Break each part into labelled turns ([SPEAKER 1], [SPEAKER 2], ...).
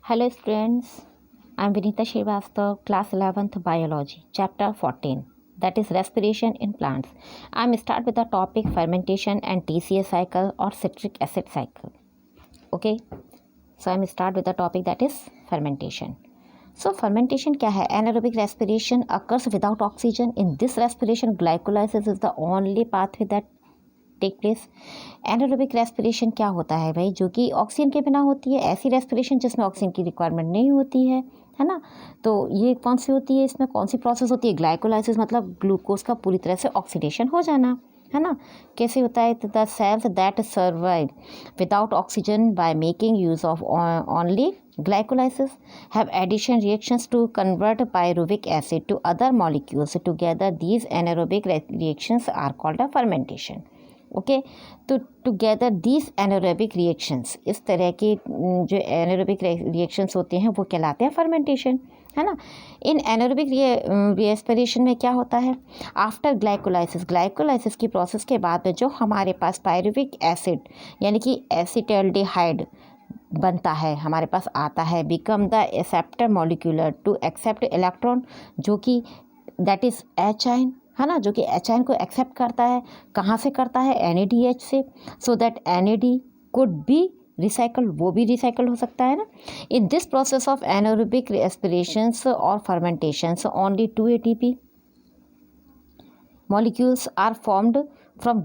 [SPEAKER 1] Hello students, I am Vinita Srivastav, class 11th biology, chapter 14, that is respiration in plants. I am start with the topic fermentation and TCA cycle or citric acid cycle. Okay, so I am start with the topic that is fermentation. So fermentation क्या है? Anaerobic respiration occurs without oxygen. In this respiration, glycolysis is the only pathway that take place. Anaerobic respiration क्या होता है भाई? जो कि oxygen के बिना होती है. ऐसी रेस्पिरेशन जिसमें ऑक्सीजन की रिक्वायरमेंट नहीं होती है ना. तो ये कौन सी होती है? इसमें कौन सी प्रोसेस होती है? ग्लाइकोलाइसिस, मतलब ग्लूकोज का पूरी तरह से ऑक्सीडेशन हो जाना, है ना. कैसे होता है? The cells that survive without oxygen by making use of only glycolysis have addition reactions to convert pyruvic acid to other molecules. Together these anaerobic reactions are called a fermentation. Okay, तो together these anaerobic reactions, इस तरह के जो anaerobic reactions होते हैं वो कहलाते हैं फर्मेंटेशन, है ना. इन एनारोबिक रेस्पिरेशन में क्या होता है? आफ्टर ग्लाइकोलाइसिस की प्रोसेस के बाद में जो हमारे पास पायरुविक एसिड यानी कि एसिटाल्डिहाइड बनता है, हमारे पास आता है, become the acceptor molecular to accept electron, जो कि दैट इज़ एच आयन, है ना, जो कि एच आयन को एक्सेप्ट करता है. कहाँ से करता है? NADH से. So that NAD could be recycle, वो भी रिसाइकल हो सकता है ना. In this process of anaerobic respirations और fermentations only 2 ATP molecules are formed from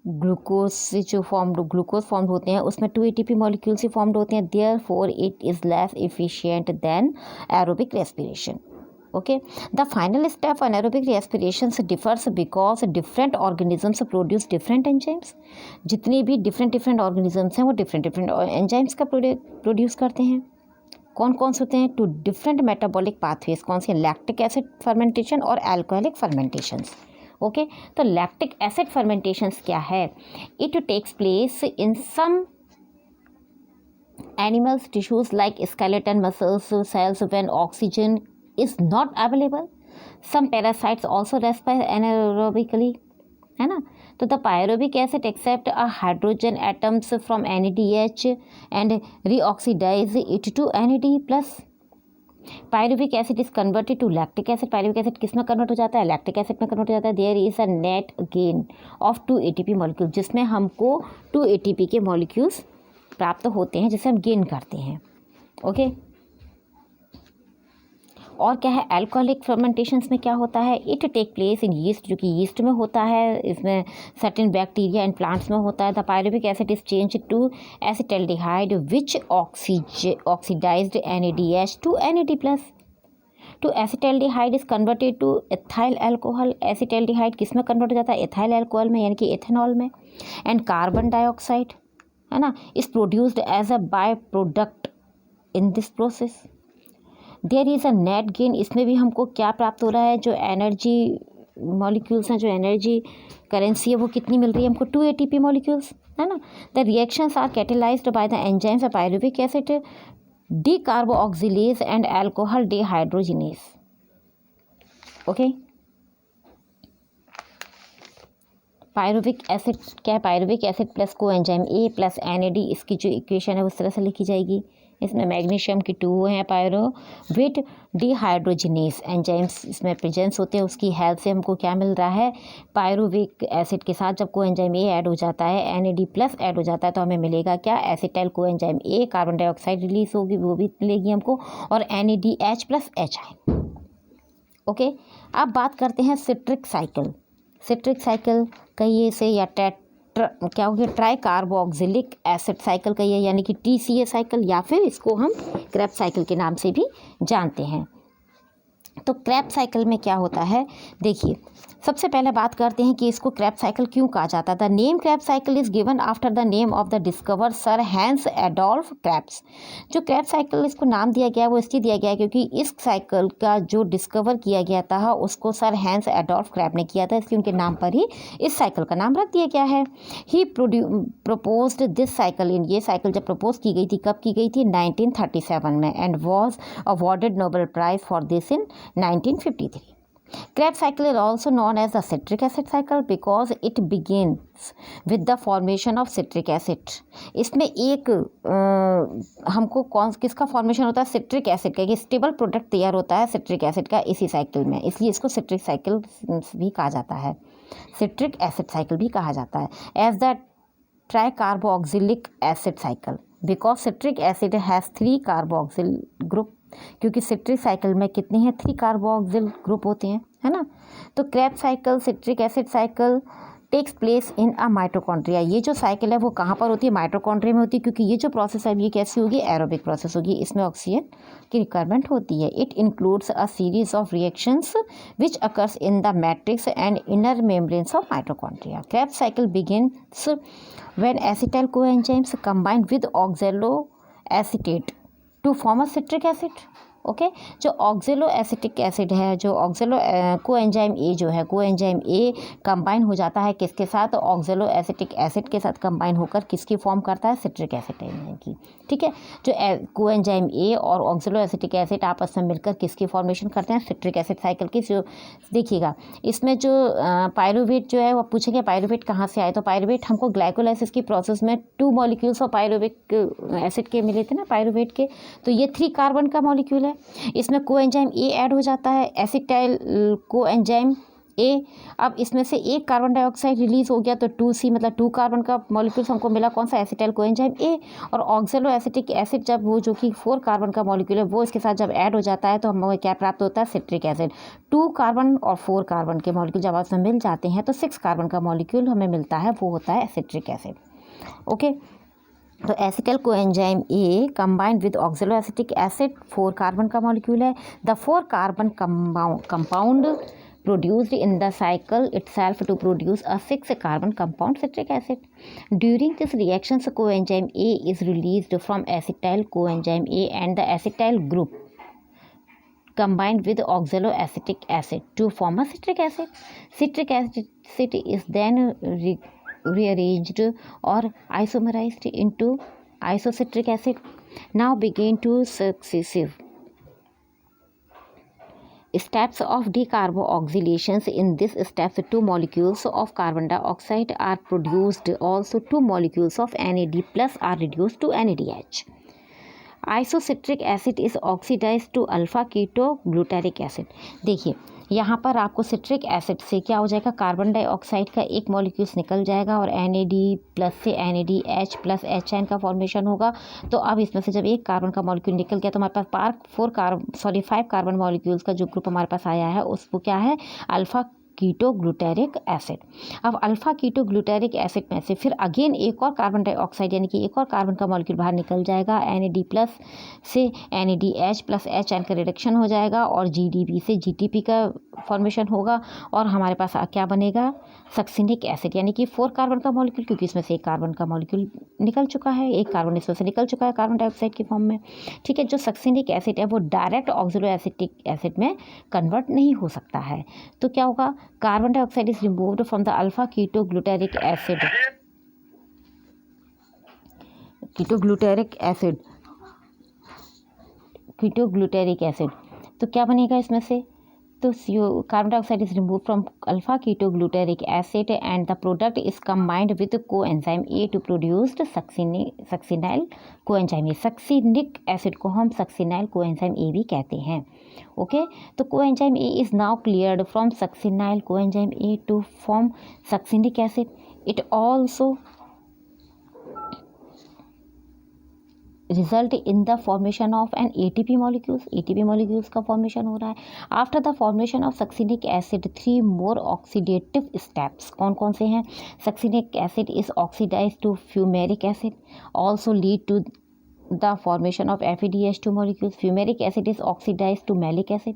[SPEAKER 1] glucose से जो ग्लूकोज फॉर्म्ड होते हैं उसमें 2 ATP मॉलिक्यूल्स ही फॉर्म्ड होते हैं. Therefore it is less efficient then aerobic respiration. Okay, the final step of anaerobic respiration differs because different organisms produce different enzymes. जितने भी different organisms हैं वो different enzymes का produce करते हैं. कौन कौन से होते हैं? Two different metabolic pathways. कौन से? lactic acid fermentation और alcoholic fermentations. ओके, तो lactic acid fermentations क्या है? It takes place in some animals tissues like skeleton, muscles, cells when oxygen is not available. Some parasites also respire anaerobically, है ना. तो the pyruvic acid accept a hydrogen atoms from NADH and reoxidize it to NAD plus. Pyruvic acid is converted to lactic acid. pyruvic acid किस में convert हो जाता है? Lactic acid में convert हो जाता है. There is a net gain of 2 ATP molecule, जिसमें हमको 2 ATP के मॉलिक्यूल्स प्राप्त होते हैं, जिसे हम गेन करते हैं. ओके, और क्या है? अल्कोहलिक फर्मेंटेशंस में क्या होता है? It take place in yeast, जो कि यीस्ट में होता है. इसमें सर्टेन बैक्टीरिया एंड प्लांट्स में होता है. The pyruvic acid is change to acetaldehyde which oxidized NADH to NAD plus. To acetaldehyde is converted to ethyl alcohol. Acetaldehyde किस में कन्वर्ट हो जाता है? एथाइल अल्कोहल में, यानी कि एथेनॉल में. एंड कार्बन डाइऑक्साइड, है ना, is produced as a by product in this process. There is a net gain. इसमें भी हमको क्या प्राप्त हो रहा है? जो एनर्जी मॉलिक्यूल्स हैं, जो एनर्जी करेंसी है, वो कितनी मिल रही है हमको? 2 ATP मॉलिक्यूल्स, है ना. The reactions are catalysed by the enzymes of pyruvic acid decarboxylase and alcohol dehydrogenase. Okay, pyruvic acid क्या है? Pyruvic acid plus coenzyme A plus NAD, इसकी जो इक्वेशन है उस तरह से लिखी जाएगी. इसमें मैग्नीशियम की 2 हैं पायरुवेट डिहाइड्रोजिनेज एंजाइम्स इसमें प्रेजेंस होते हैं. उसकी हेल्प से हमको क्या मिल रहा है? पायरुविक एसिड के साथ जब को एंजाइम A ऐड हो जाता है, NAD प्लस ऐड हो जाता है, तो हमें मिलेगा क्या? Acetyl co enzyme A, carbon dioxide release होगी, वो भी मिलेगी हमको, और NADH प्लस HI. ओके, अब बात करते हैं सिट्रिक साइकिल. सिट्रिक साइकिल कहिए इसे, या क्या हो गया? ट्राई कार्बोक्सिलिक एसिड साइकिल कहिए, यानी कि TCA साइकिल, या फिर इसको हम क्रेब्स साइकिल के नाम से भी जानते हैं. तो क्रेब्स साइकिल में क्या होता है? देखिए, सबसे पहले बात करते हैं कि इसको क्रेब्स साइकिल क्यों कहा जाता है. The name Krebs cycle is given after the name of the discover sir Hans Adolf Krebs. जो क्रेब्स साइकिल इसको नाम दिया गया वो इसलिए दिया गया क्योंकि इस साइकिल का जो डिस्कवर किया गया था उसको सर हैंस एडोल्फ क्रेब ने किया था, इसलिए उनके नाम पर ही इस साइकिल का नाम रख दिया गया है. ही प्रपोज्ड दिस साइकिल इन, ये साइकिल जब प्रपोज की गई थी, कब की गई थी? 1937 में, and was awarded Nobel prize for this in 1953. Krebs cycle is also known as the citric acid cycle because it begins with the formation of citric acid. इसमें एक हमको किसका फॉर्मेशन होता है, सिट्रिक एसिड का, स्टेबल प्रोडक्ट तैयार होता है सिट्रिक एसिड का इसी साइकिल में, इसलिए इसको सिट्रिक साइकिल भी कहा जाता है, सिट्रिक एसिड साइकिल भी कहा जाता है as the tricarboxylic acid cycle because citric acid has 3 carboxyl group, क्योंकि सिट्रिक साइकिल में कितने हैं, 3 कार्बोक्सिल ग्रुप होते हैं, है ना। तो Krebs cycle, citric acid cycle takes place in a mitochondria. ये जो साइकिल है वो कहाँ पर होती है, माइटोकॉन्ड्रिया में होती है, क्योंकि ये जो प्रोसेस है ये कैसी होगी, एरोबिक प्रोसेस होगी, इसमें ऑक्सीजन की रिक्वायरमेंट होती है। It includes a series of reactions which occurs in the matrix and inner membranes of mitochondria. Krebs cycle begins when acetyl coenzymes combine with oxaloacetate to form a citric acid. Okay, जो oxaloacetic acid है, जो ऑक्जेलो coenzyme A जो है, coenzyme A combine हो जाता है किसके साथ, ऑक्जेलो एसिटिक एसिड के साथ कंबाइन होकर किसकी फॉर्म करता है, सिट्रिक एसिड एंजाइम की। ठीक है, जो कोएंजाइम ए और ऑक्जेलो एसिटिक एसिड आपस में मिलकर किसकी फॉर्मेशन करते हैं, सिट्रिक एसिड साइकिल की। जो देखिएगा इसमें जो पायरुवेट जो है वो पूछेंगे पायरुवेट कहाँ से आए, तो पायरुवेट हमको ग्लाइकोलाइसिस की प्रोसेस में 2 मॉलिक्यूल्स ऑफ पायरुविक एसिड के मिले थे ना, पायरुवेट के, तो ये 3 कार्बन का मॉलिक्यूल है। इसमें कोएंजाइम ए ऐड हो जाता है, एसिटाइल कोएंजाइम ए। अब इसमें से एक कार्बन डाइऑक्साइड रिलीज हो गया तो 2C मतलब 2 कार्बन का मॉलिक्यूल्स हमको मिला, कौन सा, एसिटाइल कोएंजाइम ए। और ऑक्सैलो एसिटिक एसिड जब वो जो कि 4 कार्बन का मॉलिक्यूल है वो इसके साथ जब ऐड हो जाता है तो हमें क्या प्राप्त होता है, सिट्रिक एसिड। 2 कार्बन और 4 कार्बन के मॉलिक्यूल जब आपस में मिल जाते हैं तो 6 कार्बन का मॉलिक्यूल हमें मिलता है, वो होता है सिट्रिक एसिड। ओके, तो acetyl coenzyme A combined with oxaloacetic acid, 4 carbon का मॉलिक्यूल है। The 4 carbon compound produced in the cycle itself to produce a 6 carbon compound citric acid. During this reaction, coenzyme A is released from acetyl coenzyme A and the acetyl group combined with oxaloacetic acid to form a citric acid. Citric acid is then rearranged or isomerized into isocitric acid. Now begin 2 successive steps of decarboxylations. In this steps 2 molecules of carbon dioxide are produced, also 2 molecules of NAD plus are reduced to NADH. Isocitric acid is oxidized to alpha ketoglutarate acid. देखिए यहाँ पर आपको citric acid से क्या हो जाएगा, carbon dioxide का एक मॉलिक्यूल्स निकल जाएगा और NAD प्लस से NADH प्लस HN का फॉर्मेशन होगा। तो अब इसमें से जब एक कार्बन का मॉलिक्यूल निकल गया तो हमारे पास 5 कार्बन मॉलिक्यूल्स का जो ग्रुप हमारे पास आया है उसको क्या है, अल्फ़ा कीटोग्लूटेरिक एसिड। अब अल्फ़ा कीटोग्लूटेरिक एसिड में से फिर अगेन एक और कार्बन डाइऑक्साइड यानी कि एक और कार्बन का मॉलिक्यूल बाहर निकल जाएगा, NAD प्लस से NADH प्लस HN का रिडक्शन हो जाएगा और GDP से GTP का फॉर्मेशन होगा और हमारे पास क्या बनेगा, सक्सिनिक एसिड, यानी कि 4 कार्बन का मॉलिक्यूल, क्योंकि इसमें से एक कार्बन का मॉलिक्यूल निकल चुका है, एक कार्बन इसमें से निकल चुका है कार्बन डाइऑक्साइड की फॉर्म में। ठीक है, जो सक्सिनिक एसिड है वो डायरेक्ट ऑक्सैलोएसिटिक एसिड में कन्वर्ट नहीं हो सकता है। तो क्या होगा, carbon dioxide is removed from the alpha ketoglutaric acid, ketoglutaric acid. तो क्या बनेगा इसमें से, तो carbon dioxide is remove from alpha ketoglutaric acid and the product is combined with coenzyme A to produced succinyl coenzyme A. Succinic acid को हम succinyl coenzyme ए भी कहते हैं। ओके, तो coenzyme A is now cleared from succinyl coenzyme A to form succinic acid. It also result in the formation of an ATP molecules का formation हो रहा है। After the formation of succinic acid 3 more oxidative steps कौन कौन से हैं, succinic acid is oxidized to fumaric acid, also lead to the formation of FADH2 molecules. Fumaric acid is oxidized to malic acid.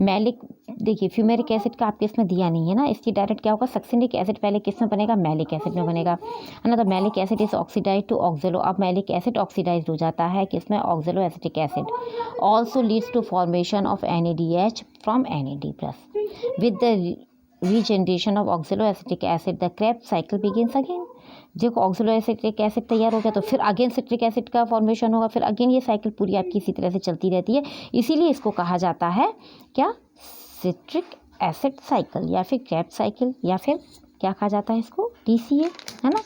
[SPEAKER 1] malic देखिए fumaric acid का आपके इसमें दिया नहीं है ना, इसकी डायरेक्ट क्या होगा, सक्सिनिक एसिड पहले किस में बनेगा, मैलिक एसिड में बनेगा, है ना। तो malic acid is oxidize to oxalo, अब मैलिक एसिड ऑक्सीडाइज हो जाता है किसमें, oxaloacetic acid. Also leads to formation of NADH from NAD plus. With the regeneration of oxaloacetic acid the Krebs cycle begins again. देखो oxaloacetic acid तैयार हो गया तो फिर अगेन सिट्रिक एसिड का फॉर्मेशन होगा, फिर again ये साइकिल पूरी आपकी इसी तरह से चलती रहती है, इसीलिए इसको कहा जाता है क्या, सिट्रिक एसिड साइकिल या फिर क्रेब्स साइकिल या फिर क्या कहा जाता है इसको, TCA, है ना।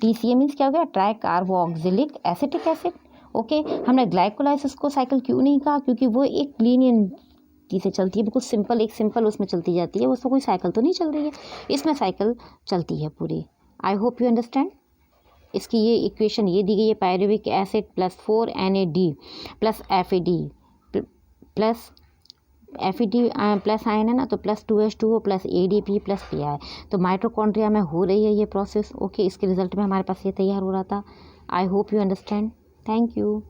[SPEAKER 1] TCA मीन्स क्या हो गया, try carboxylic acetic acid. Okay, हमने ग्लाइकोलाइसिस को साइकिल क्यों नहीं कहा, क्योंकि वो एक लीनियर से चलती है, बिल्कुल सिंपल, एक सिंपल उसमें चलती जाती है, उसमें कोई साइकिल तो नहीं चल रही है, इसमें साइकिल चलती है पूरी। I hope you understand. इसकी ये इक्वेशन ये दी गई है, pyruvic acid plus 4NAD plus FAD plus FAD plus ion है ना, तो plus 2H2O plus ADP plus PI। तो माइटोकॉन्ड्रिया में हो रही है ये प्रोसेस। ओके, इसके रिजल्ट में हमारे पास ये तैयार हो रहा था। I hope you understand. Thank you.